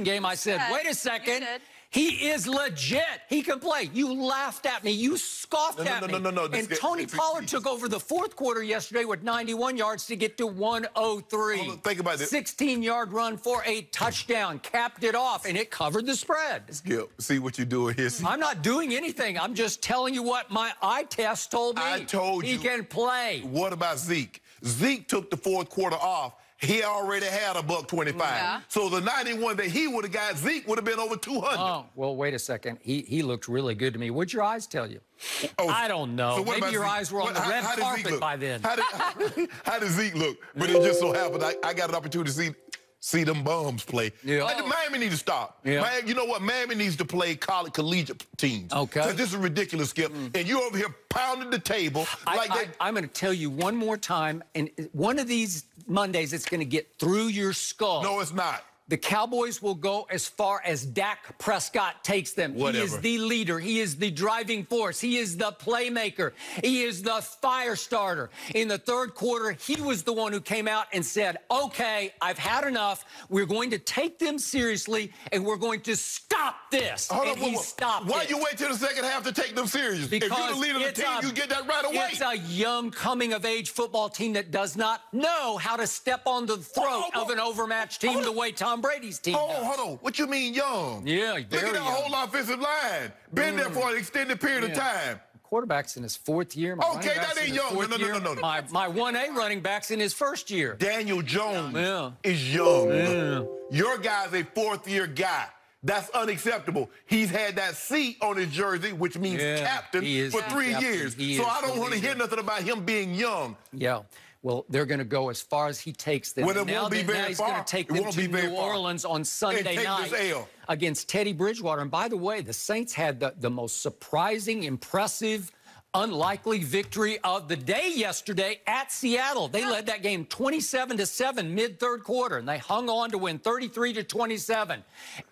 game, I said, wait a second. He is legit. He can play. You laughed at me. You scoffed at me. No. And Tony Pollard took over the fourth quarter yesterday with 91 yards to get to 103. Think about this. 16-yard run for a touchdown. Capped it off, and it covered the spread. Skip, see what you're doing here. I'm not doing anything. I'm just telling you what my eye test told me. I told you. He can play. What about Zeke? Zeke took the fourth quarter off. He already had a $125. Yeah. So the 91 that he would have got, Zeke would have been over 200. Oh, well, wait a second. He looked really good to me. What'd your eyes tell you? Oh, I don't know. so Maybe your Zeke? eyes were on the red carpet by then. How did Zeke look? But it just so happened I got an opportunity to see them bums play. Yeah. Miami needs to stop. Yeah. Miami, you know what? Miami needs to play collegiate teams. Okay. Because this is ridiculous, Skip. And you over here pounding the table. I'm going to tell you one more time, and one of these Mondays it's going to get through your skull. No, it's not. The Cowboys will go as far as Dak Prescott takes them. Whatever. He is the leader. He is the driving force. He is the playmaker. He is the fire starter. In the third quarter, he was the one who came out and said, okay, I've had enough. We're going to take them seriously, and we're going to stop this. He stopped Why it. you wait till the second half to take them serious? Because if you're the leader of the team, you get that right away. It's a young, coming-of-age football team that does not know how to step on the throat of an overmatched team the way Tom Brady's team does. Hold on. What you mean young? Yeah, Look very at that young. whole offensive line. Been there for an extended period of time. Quarterback's in his fourth year. Okay, that ain't young. No. My 1A running back's in his first year. Daniel Jones is young. Yeah. Your guy's a fourth-year guy. That's unacceptable. He's had that C on his jersey, which means captain, for 3 years. So I don't want to hear nothing about him being young. Yeah. Well, they're going to go as far as he takes them. Well, it won't be very he's far. going to take It them won't to be very New far. Orleans on Sunday night against Teddy Bridgewater. And by the way, the Saints had the most surprising, impressive, unlikely victory of the day yesterday at Seattle. They led that game 27-7 mid-third quarter, and they hung on to win 33-27.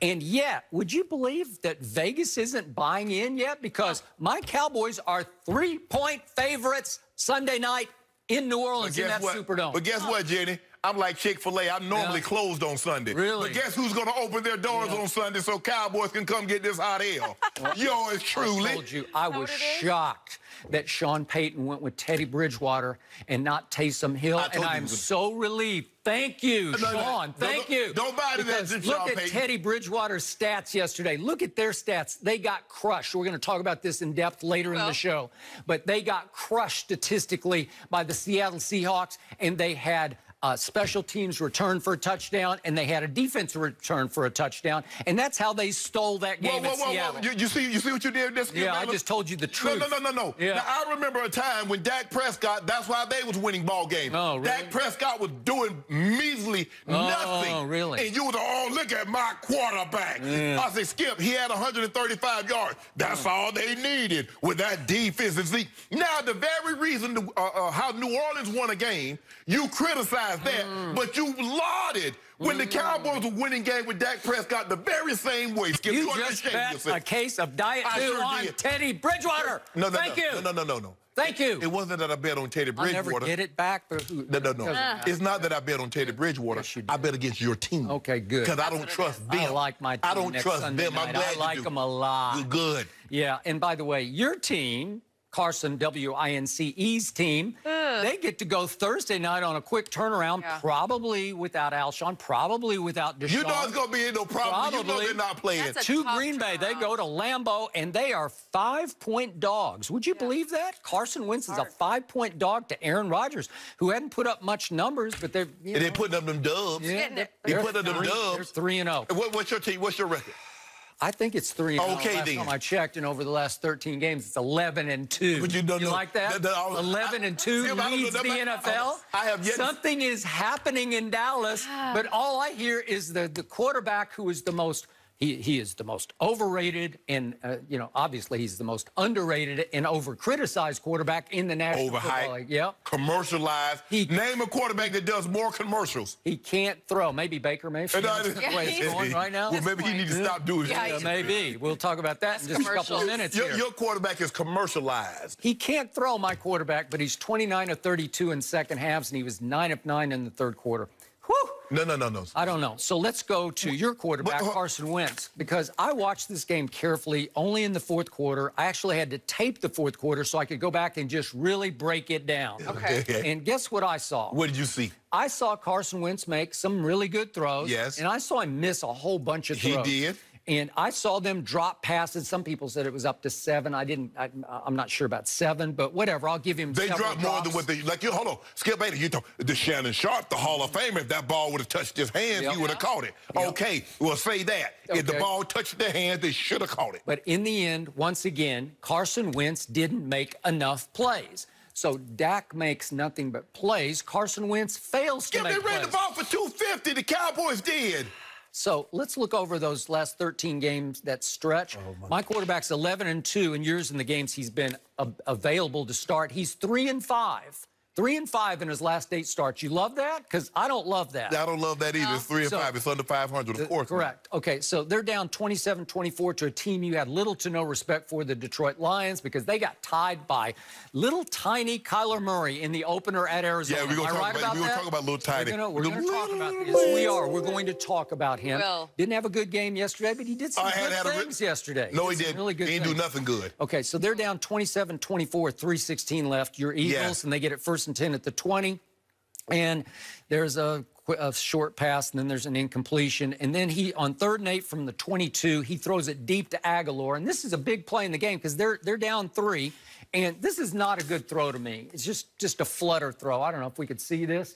And yet, would you believe that Vegas isn't buying in yet? Because my Cowboys are 3-point favorites Sunday night in New Orleans in that Superdome. But guess what, Jenny? I'm like Chick-fil-A. I'm normally closed on Sunday. Really? But guess who's going to open their doors on Sunday so Cowboys can come get this hot ale? Yours truly. I told you, I was shocked that Sean Payton went with Teddy Bridgewater and not Taysom Hill, and I'm so relieved. Thank you, Sean. Thank you. Don't buy into that, Sean Payton. Look at Teddy Bridgewater's stats yesterday. Look at their stats. They got crushed. We're going to talk about this in depth later in the show. But they got crushed statistically by the Seattle Seahawks, and they had special teams return for a touchdown, and they had a defensive return for a touchdown, and that's how they stole that game at Seattle. You see what you did this game? Yeah, I just told you the truth. No. Yeah. Now, I remember a time when Dak Prescott, that's why they was winning ball games. Oh, really? Dak Prescott was doing measly nothing. Oh, really? And you was, look at my quarterback. I said, Skip, he had 135 yards. That's all they needed with that defensive Zeke. Now, the very reason how New Orleans won a game, you criticize that, but you lauded when the Cowboys were winning game with Dak Prescott the very same way. Skip, you just bet a case of Diet Dew on Teddy Bridgewater. Thank you. No. Thank you. It wasn't that I bet on Teddy Bridgewater. I'll never get it back. No. It's not that I bet on Teddy Bridgewater. I bet against your team. Okay, good. Because I don't trust them. I like my team. I don't trust them. I'm glad I like them a lot. You're good. Yeah, and by the way, your team, Carson WINCE's team, they get to go Thursday night on a quick turnaround, probably without Alshon, probably without Deshaun. You know it's going to be no problem. You know they're not playing. To Green Bay, they go to Lambeau, and they are 5-point dogs. Would you believe that? Carson Wentz is a 5-point dog to Aaron Rodgers, who hadn't put up much numbers, but they're putting up them dubs. Yeah, They're putting up them dubs. They're 3-0. What's your team? What's your record? I think it's 3-0. Okay, last time I checked, and over the last 13 games, it's 11-2. But you like that? 11-2 leads the NFL. I have yet Something is happening in Dallas, but all I hear is the quarterback who is the most. He is the most overrated and, obviously he's the most underrated and over-criticized quarterback in the National Football League. Yep. Commercialized. Name a quarterback that does more commercials. He can't throw. Maybe Baker Mayfield. That's the way it's going right now. Well, maybe he needs to stop doing it. Yeah, maybe. We'll talk about that in just a couple of minutes here. Your quarterback is commercialized. He can't throw, my quarterback, but he's 29 of 32 in second halves, and he was 9 of 9 in the third quarter. Whew. No. I don't know. So let's go to your quarterback, Carson Wentz, because I watched this game carefully only in the fourth quarter. I actually had to tape the fourth quarter so I could go back and just really break it down. Okay. And guess what I saw? What did you see? I saw Carson Wentz make some really good throws. Yes. And I saw him miss a whole bunch of throws. He did. And I saw them drop passes. Some people said it was up to 7. I'm not sure about 7, but whatever. I'll give him. They dropped more than what they hold on. Skip Bailey, you talk the Shannon Sharp, the Hall of Famer. If that ball would have touched his hands, he would have caught it. Okay, we'll say that. If the ball touched their hands, they should have caught it. But in the end, once again, Carson Wentz didn't make enough plays. So Dak makes nothing but plays. Carson Wentz fails to make plays. They ran the ball for 250. The Cowboys did. So let's look over those last 13 games, that stretch. My quarterback's 11-2, and yours in the games he's been available to start. He's 3-5. 3-5 in his last 8 starts. You love that? Because I don't love that. I don't love that either. It's 3-5. It's under 500, of course. Correct. Okay, so they're down 27-24 to a team you had little to no respect for, the Detroit Lions, because they got tied by little tiny Kyler Murray in the opener at Arizona. Yeah, we're going to talk about little tiny. We're going to talk about this. Yes, we are. We're going to talk about him. Well, didn't have a good game yesterday, but he did some good things yesterday. No, he didn't. Really good he didn't do nothing good. Okay, so they're down 27-24, 3:16 left. Your Eagles, and they get it 1st and 10 at the 20. And there's a short pass, and then there's an incompletion. And then on 3rd and 8 from the 22, he throws it deep to Aguilar. And this is a big play in the game because they're down 3. And this is not a good throw to me. It's just a flutter throw. I don't know if we could see this.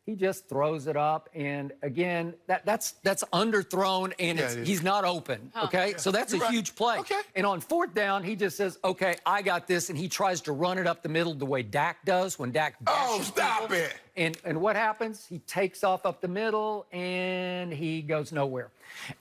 He just throws it up, and again, that's underthrown, and he's not open. Okay, so that's a huge play. Okay. And on 4th down, he just says, "Okay, I got this," and he tries to run it up the middle the way Dak does when Dak dashes stop people. it! And what happens? He takes off up the middle, and he goes nowhere.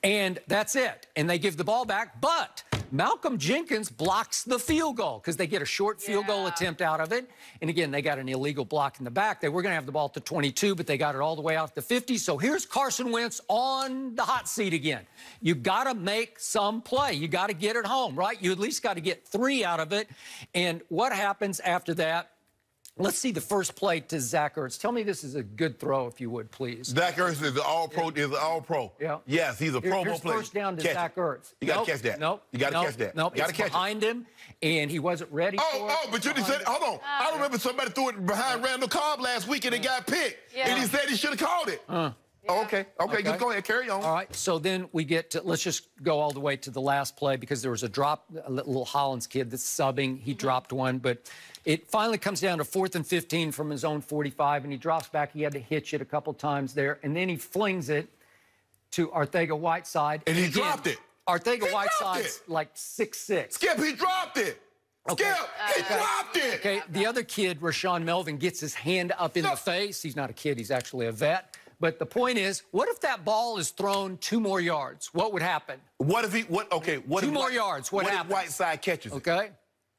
And that's it. And they give the ball back, but Malcolm Jenkins blocks the field goal because they get a short field goal attempt out of it. And again, they got an illegal block in the back. They were going to have the ball at the 22, but they got it all the way out to the 50. So here's Carson Wentz on the hot seat again. You got to make some play. You got to get it home, right? You at least got to get 3 out of it. And what happens after that? Let's see the first play to Zach Ertz. Tell me this is a good throw, if you would, please. Zach Ertz is an all-pro. Yeah. Yes, he's a Pro Bowl player. First down to Zach Ertz. You got to catch that. Nope. You got to catch that. Nope. You got to catch it. Behind him, and he wasn't ready for it. But you said, hold on. I remember somebody threw it behind Randall Cobb last week, and it got picked. And he said he should have called it. Okay, just go ahead, carry on. All right, so then we get to, let's just go all the way to the last play because there was a drop, a little Hollins kid that's subbing. He dropped one, but it finally comes down to 4th and 15 from his own 45, and he drops back. He had to hitch it a couple times there, and then he flings it to Arcega-Whiteside. And he dropped it. Arcega-Whiteside's like 6'6". Skip, he dropped it. Okay. Skip, he dropped it. Okay, the other kid, Rashawn Melvin, gets his hand up in the face. He's not a kid. He's actually a vet. But the point is, what if that ball is thrown 2 more yards? What would happen? What if he, 2 more yards, what happens? If Whiteside catches it? Okay.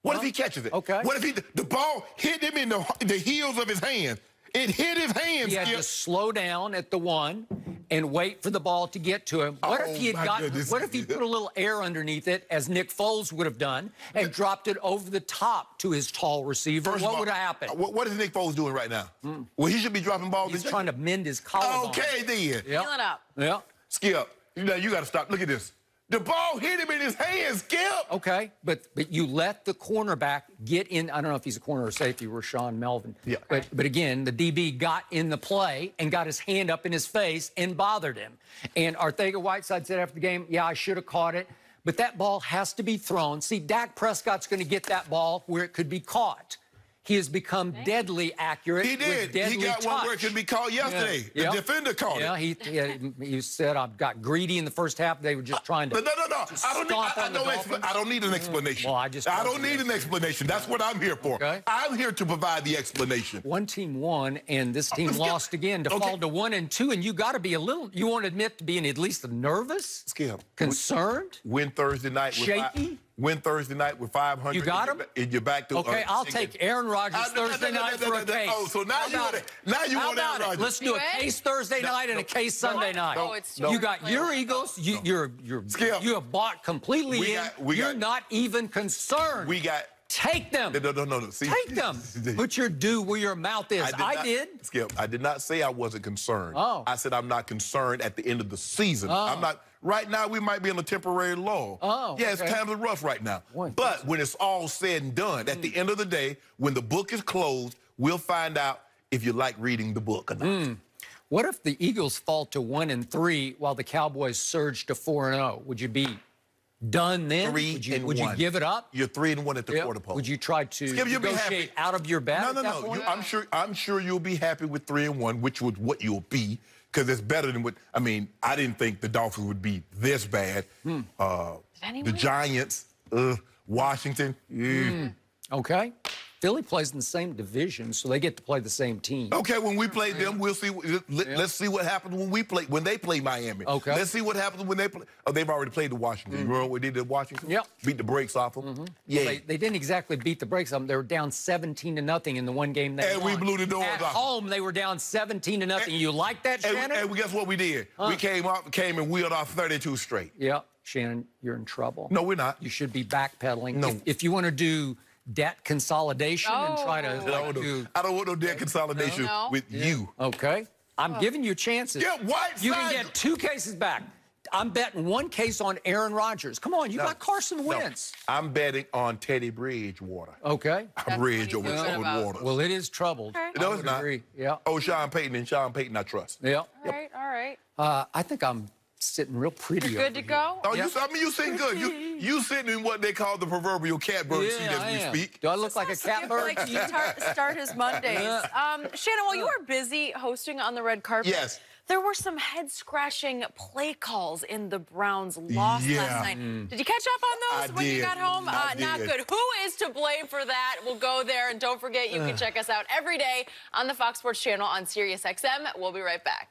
What if he catches it? Okay. What if the ball hit him in the heels of his hand? It hit his hands. He had to slow down at the 1 and wait for the ball to get to him. What if he had what if he put a little air underneath it, as Nick Foles would have done, and dropped it over the top to his tall receiver? What would have happened? What is Nick Foles doing right now? Well, he should be dropping balls. He's trying to mend his collarbone. Okay, then. Feel it up. Yeah. Skip, you got to stop. Look at this. The ball hit him in his hands, Skip. Okay, but you let the cornerback get in. I don't know if he's a corner or safety, Rashawn Melvin. Yeah. But again, the DB got in the play and got his hand up in his face and bothered him. And Arcega-Whiteside said after the game, yeah, I should have caught it. But that ball has to be thrown. See, Dak Prescott's going to get that ball where it could be caught. He has become deadly accurate. He did. He got one where it could be caught yesterday. The defender caught it. Yeah, he said, I got greedy in the first half. They were just trying to. No. I don't need an explanation. Well, I don't need an explanation. That's what I'm here for. Okay. I'm here to provide the explanation. One team won, and this team lost again to fall to 1-2. And you got to be a little. You won't admit to being at least nervous, Skip, concerned, win Thursday night, shaky. Win Thursday night with 500. You got him? And you're back to okay, I'll take Aaron Rodgers Thursday night for a case. Oh, so now you want Aaron Rodgers. Let's do a case Thursday night and a case Sunday night. You got your Eagles. You have bought completely in. You're not even concerned. We got Take them. No. See, take them. Put your do where your mouth is. I did. Skip, I did not say I wasn't concerned. Oh. I said I'm not concerned at the end of the season. I'm not. Right now, we might be in a temporary lull. Yeah, it's times are rough right now. But when it's all said and done, at the end of the day, when the book is closed, we'll find out if you like reading the book or not. What if the Eagles fall to 1-3 while the Cowboys surge to 4-0? Would you be done then? Would you give it up? You're 3-1 at the quarter pole. Would you try to Skip, negotiate out of your bag? No. I'm sure you'll be happy with 3-1, which was what you'll be, because it's better than what. I mean, I didn't think the Dolphins would be this bad. The Giants, Washington. Okay. Philly plays in the same division, so they get to play the same team. Okay, when we play them, we'll see. Let's see what happens when they play Miami. Okay. Let's see what happens when they play. Oh, they've already played the Washington. You remember what they did to Washington? Yep. Beat the brakes off them. Yeah. Well, they didn't exactly beat the brakes off them. They were down 17-0 in the one game they won. And we blew the doors off. At home, they were down 17-0. You like that, Shannon? And guess what we did? We came and wheeled off 32 straight. Yeah, Shannon, you're in trouble. No, we're not. You should be backpedaling. No. If you want to do debt consolidation and try to I don't want no debt consolidation with you. Okay. I'm giving you chances. Yeah, Whiteside. You can get 2 cases back. I'm betting 1 case on Aaron Rodgers. Come on, you got Carson Wentz. No. I'm betting on Teddy Bridgewater. Okay. Bridge over water. Well, it is troubled. Okay. No, it's not. Agree. Yeah. Oh, Sean Payton I trust. Yeah. All right. I think I'm sitting real pretty. You're good to go? Oh, you sitting good. You sitting in what they call the proverbial catbird seat as we speak. Do I look like a catbird? Like start his Mondays. Shannon, while you were busy hosting on the red carpet, there were some head-scratching play calls in the Browns' loss last night. Did you catch up on those when you got home? Not good. Who is to blame for that? We'll go there. And don't forget, you can check us out every day on the Fox Sports channel on SiriusXM. We'll be right back.